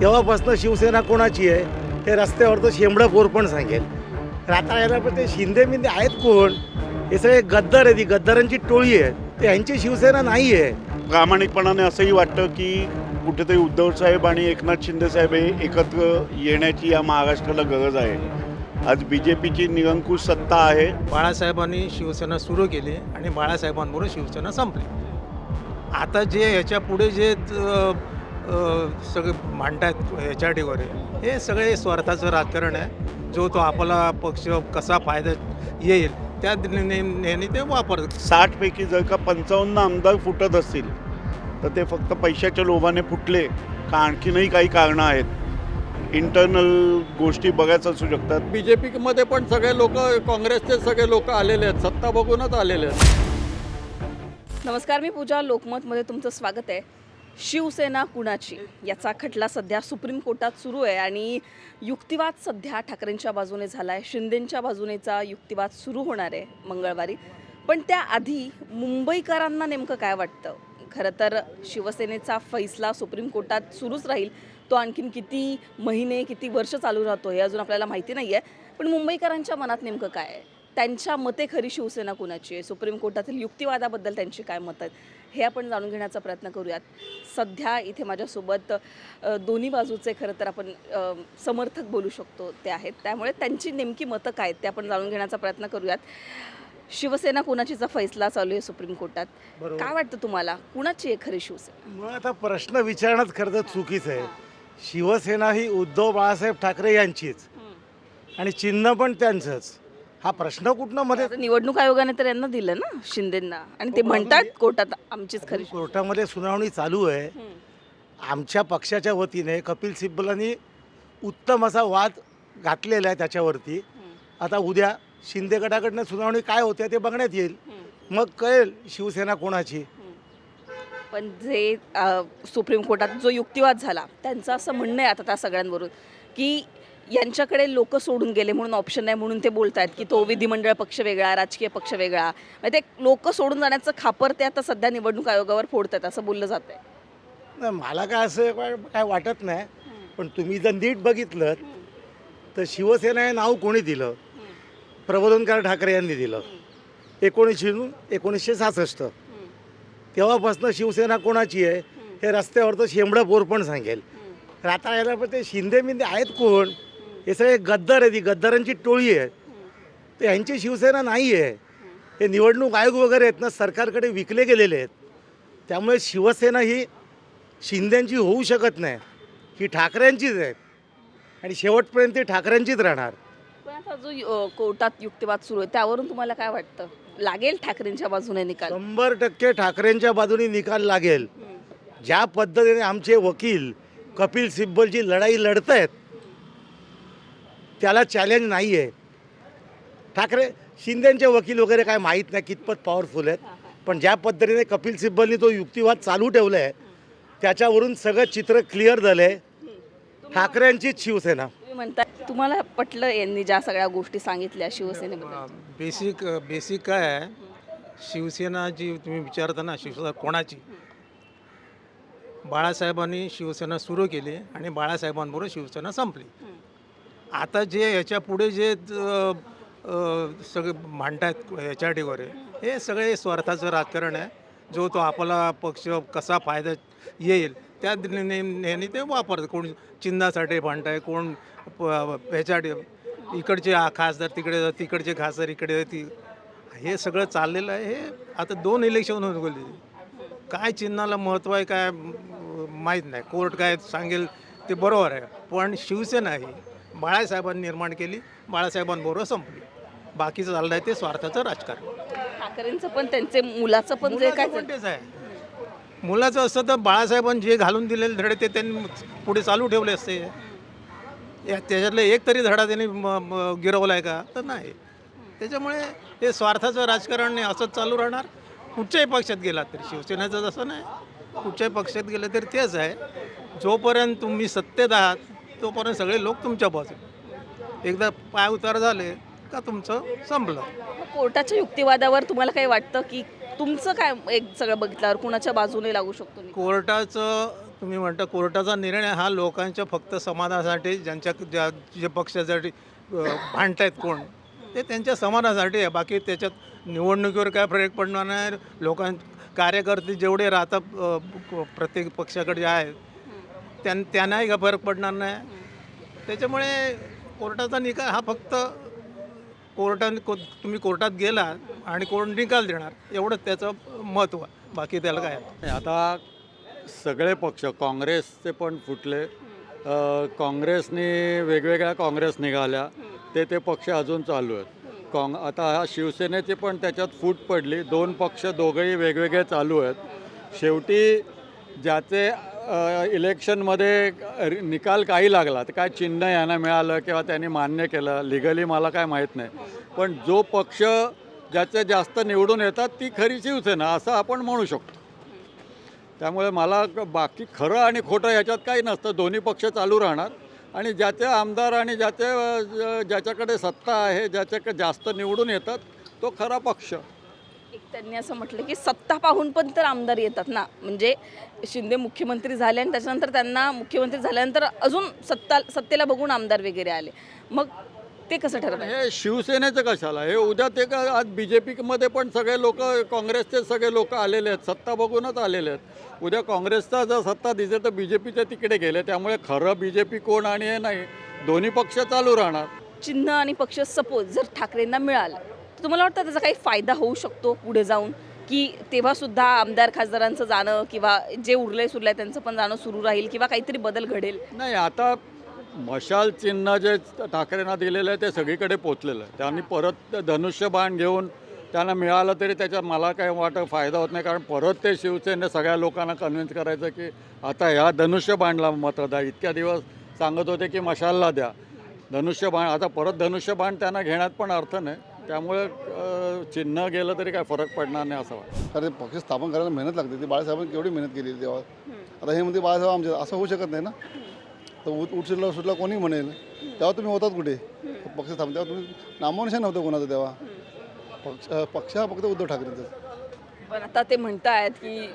तेव्हापासून शिवसेना कोणाची आहे हे रस्त्यावरचं शेंबडं पोर पण सांगेल. रात्रा पण ते शिंदे मिंदे आहेत कोण? हे सगळे गद्दार आहे, ती गद्दारांची टोळी आहे. ते यांची शिवसेना नाही आहे. प्रामाणिकपणाने असंही वाटतं की कुठेतरी उद्धव साहेब आणि एकनाथ शिंदे साहेब हे एकत्र येण्याची या महाराष्ट्राला गरज आहे. आज BJPची निरंकुश सत्ता आहे. बाळासाहेबांनी शिवसेना सुरू केली आणि बाळासाहेबांबरोबर शिवसेना संपली. आता जे याच्या पुढे जे सगळे मांडतायत याच्या वगैरे हे सगळे स्वार्थाचं राजकारण आहे. जो तो आपला पक्ष कसा फायदा येईल त्या नेहमी ते वापरतात. 60 पैकी जर का 55 आमदार फुटत असतील तर ते फक्त पैशाच्या लोभाने फुटले का आणखीनही काही कारणं आहेत. इंटरनल गोष्टी बऱ्याच असू शकतात. BJPमध्ये पण सगळे लोक, काँग्रेसचे सगळे लोक आलेले आहेत, सत्ता बघूनच आलेले आहेत. नमस्कार, मी पूजा. लोकमतमध्ये तुमचं स्वागत आहे. शिवसेना कुणाची याचा खटला सध्या सुप्रीम कोर्टात सुरू आहे आणि युक्तिवाद सध्या ठाकरेंच्या बाजूने झाला आहे. शिंदेंच्या बाजूनेचा युक्तिवाद सुरू होणार आहे मंगळवारी. पण त्याआधी मुंबईकरांना नेमकं काय वाटतं? खरं तर शिवसेनेचा फैसला सुप्रीम कोर्टात सुरूच राहील. तो आणखीन किती महिने किती वर्ष चालू राहतो हे अजून आपल्याला माहिती नाही आहे. पण मुंबईकरांच्या मनात नेमकं काय आहे? त्यांच्या मते खरी शिवसेना कुणाची आहे? सुप्रीम कोर्टातील युक्तिवादाबद्दल त्यांची काय मतं आहेत हे आपण जाणून घेण्याचा प्रयत्न करूयात. सध्या इथे माझ्यासोबत दोन्ही बाजूचे खरं तर आपण समर्थक बोलू शकतो ते आहेत. त्यामुळे त्यांची नेमकी मतं काय आहेत ते आपण जाणून घेण्याचा प्रयत्न करूयात. शिवसेना कुणाचीचा फैसला चालू आहे सुप्रीम कोर्टात. काय वाटतं तुम्हाला, कुणाची आहे खरी शिवसेना? मग आता प्रश्न विचारणंच खरं तर चुकीचं आहे. शिवसेना ही उद्धव बाळासाहेब ठाकरे यांचीच आणि चिन्ह पण त्यांचंच. हा प्रश्न कुठनं मध्ये आता निवडणूक आयोगाने तर यांना दिलं ना, शिंदेंना, आणि ते म्हणतात कोर्टात आमचीच खरी कोर्टामध्ये सुनावणी चालू आहे. आमच्या पक्षाच्या वतीने कपिल सिब्बलांनी उत्तम असा वाद घातलेला आहे त्याच्यावरती. आता उद्या शिंदे गटाकडनं सुनावणी काय होते ते बघण्यात येईल. मग कळेल शिवसेना कोणाची. पण जे सुप्रीम कोर्टात जो युक्तिवाद झाला त्यांचं असं म्हणणं आहे आता त्या सगळ्यांवरून की यांच्याकडे लोक सोडून गेले म्हणून ऑप्शन नाही म्हणून ते बोलत आहेत की तो विधिमंडळ पक्ष वेगळा, राजकीय पक्ष वेगळा. म्हणजे ते लोक सोडून जाण्याचं खापर ते आता सध्या निवडणूक आयोगावर फोडत आहेत असं बोललं जात आहे. नाही, मला काय असं काय वाटत नाही. पण तुम्ही जर नीट बघितलं तर शिवसेना हे नाव कोणी दिलं? प्रबोधनकार ठाकरे यांनी दिलं 1966. तेव्हापासून शिवसेना कोणाची आहे हे रस्त्यावरचं शेंबडं पोर पण सांगेल. रात्रा पण ते शिंदे मिंदे आहेत कोण? हे सगळे गद्दार आहे, ती गद्दारांची टोळी आहे. ते यांची शिवसेना नाही आहे. हे निवडणूक आयोग वगैरे आहेत ना, सरकारकडे विकले गेलेले आहेत. त्यामुळे शिवसेना ही शिंदेंची होऊ शकत नाही. ही ठाकरेंचीच आहे आणि शेवटपर्यंत ती ठाकरेंचीच राहणार. पण आता जो कोर्टात युक्तिवाद सुरू आहे त्यावरून तुम्हाला काय वाटतं? लागेल ठाकरेंच्या बाजूने निकाल? 100% ठाकरेंच्या बाजूने निकाल लागेल. ज्या पद्धतीने आमचे वकील कपिल सिब्बलची लढाई लढत आहेत त्याला चॅलेंज नाही आहे. ठाकरे शिंदेंचे वकील वगैरे काय माहीत नाही कितपत पॉवरफुल आहेत. पण ज्या पद्धतीने कपिल सिब्बलनी तो युक्तिवाद चालू ठेवला आहे त्याच्यावरून सगळं चित्र क्लिअर झालं आहे. ठाकरेंचीच शिवसेना. तुम्ही म्हणता तुम्हाला पटलं यांनी ज्या सगळ्या गोष्टी सांगितल्या शिवसेनेबद्दल? बेसिक काय आहे, शिवसेना जी तुम्ही विचारता ना, शिवसेना कोणाची? बाळासाहेबांनी शिवसेना सुरू केली आणि बाळासाहेबांबरोबर शिवसेना संपली. आता जे याच्या पुढे जे सगळे मांडतायत याच्या वगैरे हे सगळे स्वार्थाचं राजकारण आहे. जो तो आपला पक्ष कसा फायदा येईल त्या नेहमी ते वापरतात. कोण चिन्हासाठी भांडताय, कोण ह्याच्यासाठी इकडचे खासदार तिकडे, तिकडचे खासदार इकडे. हे सगळं चाललेलं आहे. हे आता 2 इलेक्शन होऊन गेली. काय चिन्हाला महत्त्व आहे काय माहीत नाही. कोर्ट काय सांगेल ते बरोबर आहे. पण शिवसेना ही बाळासाहेबांनी निर्माण केली, बाळासाहेबांबरोबर संपली. बाकीचं चाललं आहे ते स्वार्थाचं राजकारण. ठाकरेंचं पण त्यांचे मुलाचं पण जे काय तेच आहे. मुलाचं असतं तर बाळासाहेबांनी जे घालून दिलेले धडे ते त्यांनी पुढे चालू ठेवले असते. त्याच्यातले एक तरी धडा त्यांनी गिरवला आहे का? तर नाही. त्याच्यामुळे हे स्वार्थाचं राजकारण असंच चालू राहणार. कुठच्याही पक्षात गेला तरी, शिवसेनेचं जसं नाही, कुठच्याही पक्षात गेलं तरी तेच आहे. जोपर्यंत तुम्ही सत्तेत आहात तोपर्यंत सगळे लोक तुमच्या बाजूने. एकदा पाय उतार झाले का तुमचं संपलं. कोर्टाच्या युक्तिवादावर तुम्हाला काही वाटतं की तुमचं काय एक सगळं बघितल्यावर कुणाच्या बाजूने लागू शकतो? कोर्टाचं तुम्ही म्हणता कोर्टाचा निर्णय हा लोकांच्या फक्त समाधानासाठी जे पक्षासाठी भांडतायत कोण ते त्यांच्या समाधानासाठी आहे. बाकी त्याच्यात निवडणुकीवर काय फरक पडणार नाही. कार्यकर्ते जेवढे राहतात प्रत्येक पक्षाकडे आहेत त्यांनाही का फरक पडणार नाही. त्याच्यामुळे कोर्टाचा निकाल हा फक्त तुम्ही कोर्टात गेला आणि कोर्ट निकाल देणार एवढंच त्याचं महत्त्व. बाकी त्याला काय नाही, आता सगळे पक्ष काँग्रेसचे पण फुटले. काँग्रेसने वेगवेगळ्या काँग्रेस निघाल्या ते पक्ष अजून चालू आहेत. आता शिवसेनेची पण त्याच्यात फूट पडली. 2 पक्ष दोघंही वेगवेगळे चालू आहेत. शेवटी ज्याचे इलेक्शनमध्ये निकाल काही लागला तर काय चिन्ह यांना मिळालं किंवा त्यांनी मान्य केलं लिगली मला काय माहीत नाही. पण जो पक्ष ज्याचे जास्त निवडून येतात ती खरी शिवसेना असं आपण म्हणू शकतो. त्यामुळे मला बाकी खरं आणि खोटं ह्याच्यात काही नसतं. दोन्ही पक्ष चालू राहणार आणि ज्याचे आमदार आणि ज्याच्याकडे सत्ता आहे ज्याच्याकडे जास्त निवडून येतात तो खरा पक्ष. एक त्यांनी असं म्हटलं की सत्ता पाहून पण तर आमदार येतात ना. म्हणजे शिंदे मुख्यमंत्री झाले आणि त्याच्यानंतर त्यांना मुख्यमंत्री झाल्यानंतर अजून सत्तेला बघून आमदार वगैरे आले. मग ते कसं ठरवलं? हे शिवसेनेचं कशाला हे उद्या ते का आज BJPमध्ये पण सगळे लोक काँग्रेसचे सगळे लोक आलेले आहेत. सत्ता बघूनच आलेले आहेत. उद्या काँग्रेसचा जर सत्ता दिसेल तर BJPच्या तिकडे गेले. त्यामुळे खरं BJP कोण आणि हे नाही दोन्ही पक्ष चालू राहणार. चिन्ह आणि पक्ष सपोज जर ठाकरेंना मिळालं तर तुम्हाला वाटतं त्याचा काही फायदा होऊ शकतो पुढे जाऊन, की तेव्हा सुद्धा आमदार खासदारांचं जाणं किंवा जे उरले सुरले त्यांचं पण जाणं सुरू राहील किंवा काहीतरी बदल घडेल? नाही, आता मशाल चिन्ह जे ठाकरेंना दिलेलं आहे ते सगळीकडे पोचलेलं आहे. त्यांनी परत धनुष्यबाण घेऊन त्यांना मिळालं तरी त्याच्यात मला काही वाटत फायदा होत नाही. कारण परत ते शिवसेने सगळ्या लोकांना कन्व्हिन्स करायचं की आता ह्या धनुष्यबाणला मतं द्या. इतक्या दिवस सांगत होते की मशालला द्या धनुष्यबाण. आता परत धनुष्यबाण त्यांना घेण्यात पण अर्थ नाही. त्यामुळे चिन्ह गेलं तरी काय फरक पडणार नाही असं वाटतं. कारण पक्ष स्थापन करायला मेहनत लागते. ती बाळासाहेबांनी केवढी मेहनत केली तेव्हा. आता हे म्हणते बाळासाहेब आमच्या असं होऊ शकत नाही ना. तर उठला सुटला कोणी म्हणेल तेव्हा तुम्ही होतात कुठे पक्ष स्थापन. तेव्हा तुम्ही नामोनिशाण नव्हतं कोणाचं तेव्हा. पक्ष हा फक्त उद्धव ठाकरेंचा. पण आता ते म्हणतायत की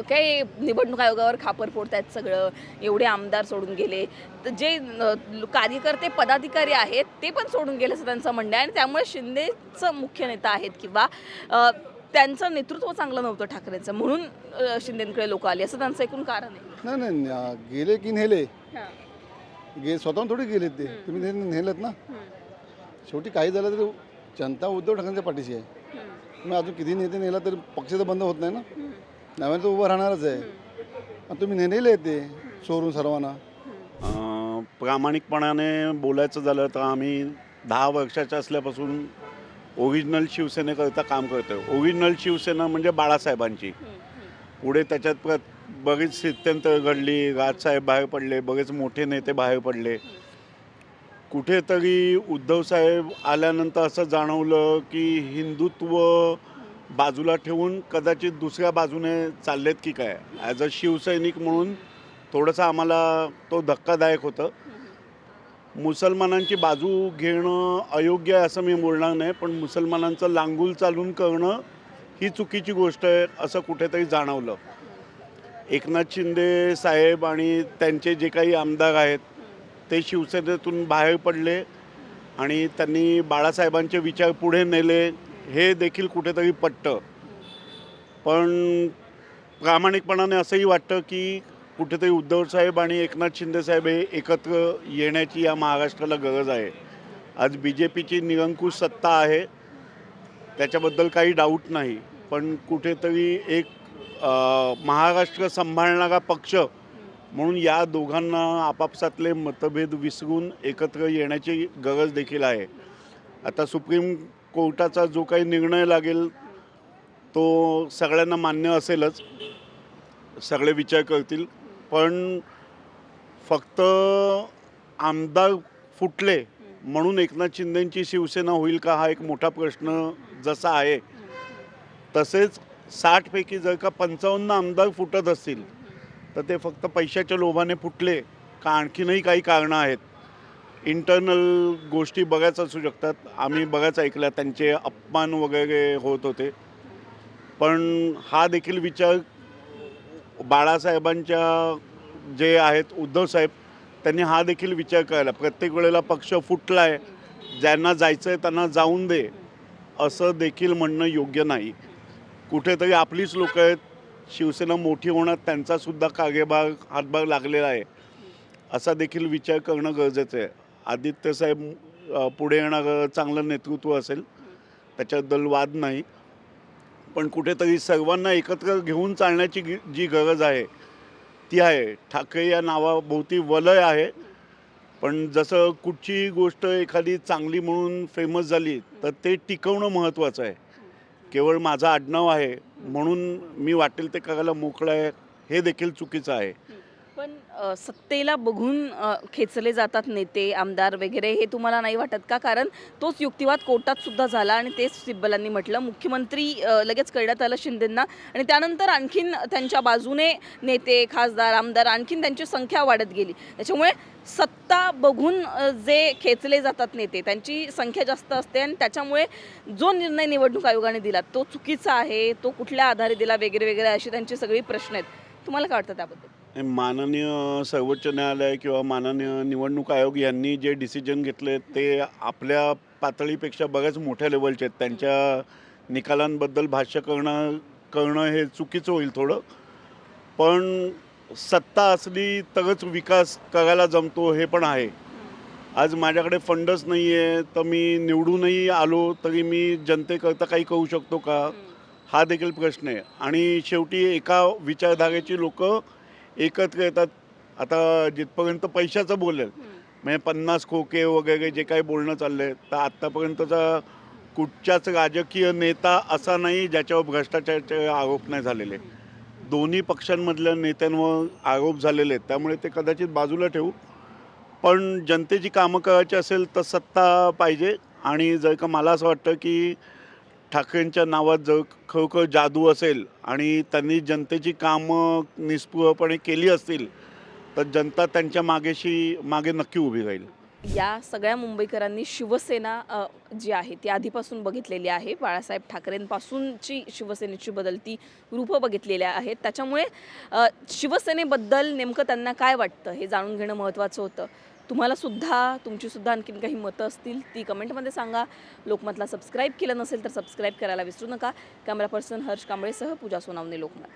काही निवडणूक आयोगावर खापर फोडतायत सगळं. एवढे आमदार सोडून गेले तर जे कार्यकर्ते पदाधिकारी आहेत ते पण सोडून गेले असं त्यांचं म्हणणं आहे. आणि त्यामुळे शिंदेचं मुख्य नेता आहेत किंवा त्यांचं नेतृत्व चांगलं नव्हतं ठाकरेंचं म्हणून शिंदेकडे लोक आले असं त्यांचं एकूण कारण आहे. नाही गेले की नेले स्वतःहून थोडी गेलेत ते. तुम्ही नेलेत ना. शेवटी काही झालं तरी जनता उद्धव ठाकरेंच्या पाठीशी आहे. तुम्ही अजून किती नेते नेला तरी पक्ष तर बंद होत नाही ना. नव्याने तो उभं राहणारच आहे. तुम्ही नेले ते चोरून सर्वांना. प्रामाणिकपणाने बोलायचं झालं तर आम्ही 10 वर्षाच्या असल्यापासून ओरिजिनल शिवसेनेकरता काम करतो आहे. ओरिजिनल शिवसेना म्हणजे बाळासाहेबांची. पुढे त्याच्यात बरीच स्थित्यंतर घडली. राजसाहेब बाहेर पडले. बरेच मोठे नेते बाहेर पडले. कुठेतरी उद्धवसाहेब आल्यानंतर असं जाणवलं की हिंदुत्व बाजूला ठेवून कदाचित दुसऱ्या बाजूने चाललेत की काय. ॲज अ शिवसैनिक म्हणून थोडंसं आम्हाला तो धक्कादायक होतं. मुसलमानांची बाजू घेणं अयोग्य आहे असं मी बोलणार नाही. पण मुसलमानांचं लांगुल चालून करणं ही चुकीची गोष्ट आहे असं कुठेतरी जाणवलं. एकनाथ शिंदे साहेब आणि त्यांचे जे काही आमदार आहेत ते शिवसेनेतून बाहेर पडले आणि त्यांनी बाळासाहेबांचे विचार पुढे नेले हे देखील कुठेतरी पटतं. पण प्रामाणिकपणाने असंही वाटतं की कुठेतरी उद्धवसाहेब आणि एकनाथ शिंदेसाहेब हे एकत्र येण्याची या महाराष्ट्राला गरज आहे. आज BJPची निरंकुश सत्ता आहे त्याच्याबद्दल काही डाऊट नाही. पण कुठेतरी एक महाराष्ट्र सांभाळणारा पक्ष म्हणून या दोघांना आपापसातले मतभेद विसरून एकत्र येण्याची गरज देखील आहे. आता सुप्रीम कोर्टाचा जो काही निर्णय लागेल तो सगळ्यांना मान्य असेलच. सगळे विचार करतील. पण फक्त आमदार फुटले म्हणून एकनाथ शिंदेंची शिवसेना होईल का हा एक मोठा प्रश्न जसा आहे. तसेच 60 पैकी जर का 55 आमदार फुटत असतील तर ते फक्त पैशाच्या लोभाने फुटले का आणखीनही काही कारणं आहेत. इंटरनल गोष्टी बऱ्याच असू शकतात. आम्ही बऱ्याच ऐकल्या त्यांचे अपमान वगैरे होत होते. पण हा देखील विचार बाळासाहेबांच्या जे आहेत उद्धव साहेब त्यांनी हा देखील विचार करायला, प्रत्येक वेळेला पक्ष फुटला आहे, ज्यांना जायचं आहे त्यांना जाऊन दे असं देखील म्हणणं योग्य नाही. कुठेतरी आपलीच लोकं आहेत, शिवसेना मोठी होण्यात त्यांचासुद्धा कागेभाग हातभाग लागलेला आहे असा देखील विचार करणं गरजेचं आहे. आदित्यसाहेब पुढे येणारं चांगलं नेतृत्व असेल, त्याच्याबद्दल वाद नाही, पण कुठेतरी सर्वांना एकत्र घेऊन चालण्याची जी गरज आहे ती आहे. ठाकरे या नावाभोवती वलय आहे, पण जसं कुठची गोष्ट एखादी चांगली म्हणून फेमस झाली तर ते टिकवणं महत्त्वाचं आहे. केवळ माझं आडनाव आहे म्हणून मी वाटेल ते करायला मोकळं आहे हे देखील चुकीचं आहे. पण सत्तेला बघून खेचले जातात नेते आमदार वगैरे, हे तुम्हाला नाही वाटत का? कारण तोच युक्तिवाद कोर्टात सुद्धा झाला आणि तेच सिब्बलांनी म्हटलं. मुख्यमंत्री लगेच कळण्यात आलं शिंदेंना आणि त्यानंतर आणखीन त्यांच्या बाजूने नेते खासदार आमदार आणखीन त्यांची संख्या वाढत गेली. त्याच्यामुळे सत्ता बघून जे खेचले जातात नेते त्यांची संख्या जास्त असते आणि त्याच्यामुळे जो निर्णय निवडणूक आयोगाने दिला तो चुकीचा आहे, तो कुठल्या आधारे दिला वगैरे वगैरे अशी त्यांची सगळी प्रश्न आहेत. तुम्हाला काय वाटतं त्याबद्दल? माननीय सर्वोच्च न्यायालय किंवा माननीय निवडणूक आयोग यांनी जे डिसिजन घेतले ते आपल्या पातळीपेक्षा बऱ्याच मोठ्या लेवलचे आहेत. त्यांच्या निकालांबद्दल भाष्य करणं हे चुकीचं होईल थोडं. पण सत्ता असली तरच विकास करायला जमतो हे पण आहे. आज माझ्याकडे फंडच नाही आहे तर मी निवडूनही आलो तरी मी जनतेकरता काही करू शकतो का, हा देखील प्रश्न आहे. आणि शेवटी एका विचारधारेची लोकं एकत्र येतात. आता जिथपर्यंत पैशाचं बोलेल म्हणजे 50 खोके वगैरे जे काही बोलणं चाललं आहे, तर आत्तापर्यंतचा कुठच्याच राजकीय नेता असा नाही ज्याच्यावर भ्रष्टाचाराचे आरोप नाही झालेले. दोन्ही पक्षांमधल्या नेत्यांवर आरोप झालेले आहेत, त्यामुळे ते कदाचित बाजूला ठेवू. पण जनतेची कामं करायची असेल तर सत्ता पाहिजे. आणि जर का मला असं वाटतं की ठाकरेंच्या नावात जर खरोखर जादू असेल आणि त्यांनी जनतेची कामं निस्पृहपणे केली असतील तर जनता त्यांच्या मागे नक्की उभी राहील. या सगळ्या मुंबईकरांनी शिवसेना जी आहे ती आधीपासून बघितलेली आहे. बाळासाहेब ठाकरेंपासूनची शिवसेनेची बदलती रूपं बघितलेली आहेत. त्याच्यामुळे शिवसेनेबद्दल नेमकं त्यांना काय वाटतं हे जाणून घेणं महत्त्वाचं होतं. तुमची सुद्धा आणखीन काही मतं असतील ती कमेंटमध्ये सांगा. लोकमतला सबस्क्राईब केलं नसेल तर सबस्क्राईब करायला विसरू नका. कॅमेरा पर्सन हर्ष कांबळेसह पूजा सोनावणे, लोकमत.